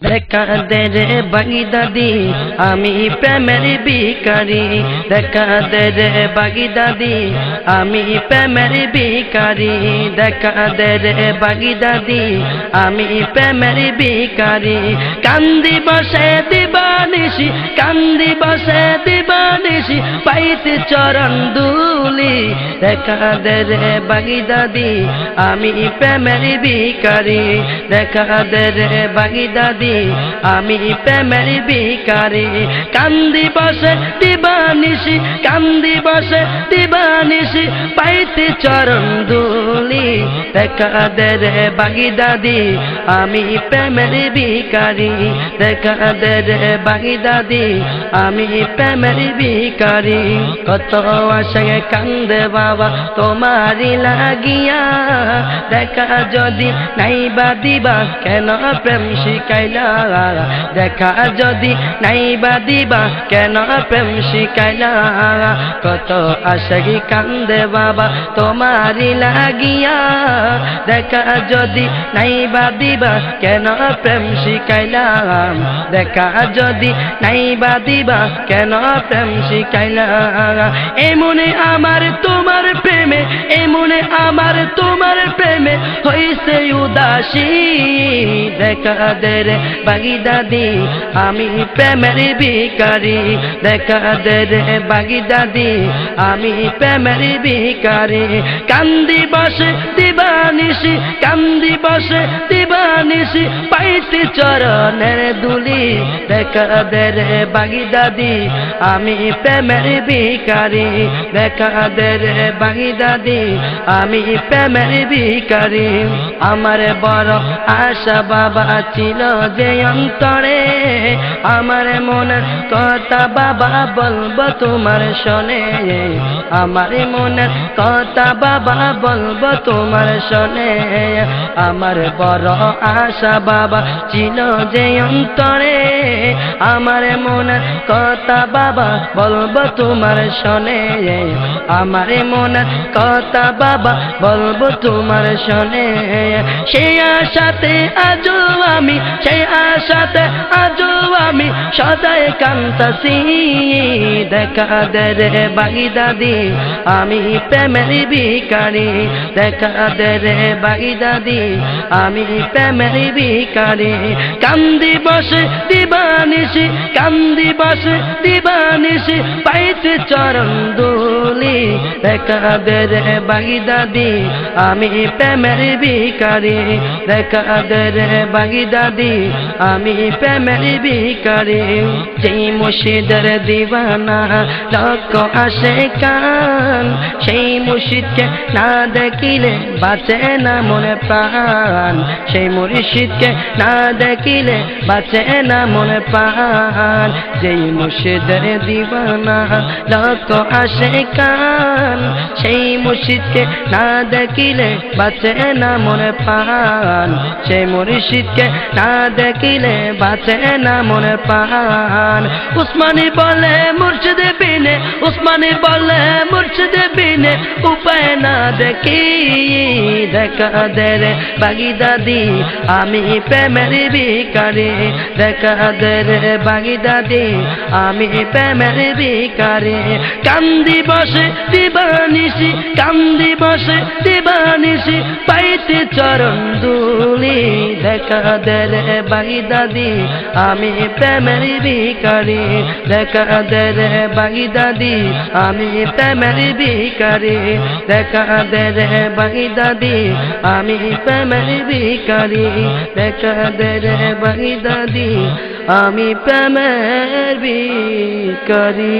দেখা দে রে বাগিদাদি আমি প্রেমের ভিখারি, দেখা দে রে বাগিদাদি আমি প্রেমের ভিখারি, দেখা দে রে বাগিদাদি আমি প্রেমের ভিখারি। কান্দি বসে দিবানিশি, কান্দি বসে দিবানিশি পাইতে চরণ দুলি, দেখা দে রে বাগিদাদি আমি প্রেমের ভিখারি, দেখা দে রে বাগিদাদি আমি প্রেমের ভিখারি। কান্দি বসে দিবানিশি, কান্দি বসে দিবানিশি পাইতে চরণ দুলি, দেখা দে রে বাগিদাদি আমি প্রেমের ভিখারি, দেখা দে রে বাগিদাদি আমি প্রেমের ভিখারি। কত আশে কান্দে বাবা তোমারি লাগিয়া, দেখা যদি নাইবা দিবা কেন প্রেম শিখাইলা, দেখা যদি নাইবা দিবা কেন প্রেম শিখাইলা। কত আশে কান্দে বাবা তোমারি লাগিয়া, দেখা যদি নাইবা দিবা কেন প্রেম শিখাইলা, দেখা যদি নাইবা দিবা কেন প্রেম শিখাইলা। এমনে আমার তোমার প্রেমে, এমনে আমার তোমার প্রেমে হইছে উদাসী, দেখা দে রে বাগিদাদি আমি প্রেমের ভিখারি, দেখা দে রে বাগিদাদি আমি প্রেমের ভিখারি। কান্দি বসে দিবানিশি, কান্দি বসে দিবানিশি পাইতে চরণের দুলি, দেখা দে রে বাগিদাদি আমি প্রেমের ভিখারি, দেখা দে রে বাগিদাদি আমি প্রেমের ভিখারি। আমার বড় আশা বাবা ছিল যে অন্তরে, আমার মনের কথা বাবা বলবো তোমার শোনে, আমার মনের কথা বাবা বলবো তোমার শোনে। আমার বড় আশা বাবা ছিল যে অন্তরে, আমার মনের কথা বাবা বলবো তোমার শোনে, আমার মনের কথা বাবা বলবো তোমার শোনে। সেই আশাতে আজও আমি, সেই আশাতে আজও আমি সদাই কান্তাছি, দেখা দে রে বাগিদাদি আমি প্রেমের ভিখারি, দেখা দে রে বাগিদাদি আমি প্রেমের ভিখারি। কান্দি বসে দিবানিশি, কান্দি বসে দিবানিশি পাইতে চরণ দুলি, দেখা দে রে বাগিদাদি আমি প্রেমের ভিখারি, দেখা দে রে বাগিদাদি আমি প্রেমের ভিখারি। যেই মুর্শিদের দিওয়ানা লক্ষ আসে কান, সেই মুর্শিদকে না দেখিলে বাঁচে না মনে প্রাণ, সেই মুর্শিদকে না দেখিলে বাঁচে না মনে প্রাণ। যেই মুর্শিদের দিওয়ানা লক্ষ আসে কান, সেই মুর্শিদকে না দেখিলে বাঁচে না মনে প্রাণ, সেই মুর্শিদকে না দেখিলে বাঁচে না মনে প্রাণ। উসমানী বলে মুর্শিদ বিনে, উসমানী বলে মুর্শিদ বিনে উপায় না দেখি, দেখা দে রে বাগিদাদি আমি প্রেমের ভিখারি, দেখা দে রে বাগিদাদি আমি প্রেমের ভিখারি। কান্দি বসে দিবানিশি, কান্দি বসে দিবানিশি পাইতে চরণ দুলি, দেখা দে রে বাগিদাদি আমি প্রেমের ভিখারি, দেখা দে রে বাগিদাদি আমি প্রেমের ভিখারি, দেখা দে রে বাগিদাদি আমি প্রেমের ভিখারি, দেখা দে রে বাগিদাদি আমি প্রেমের ভিখারি।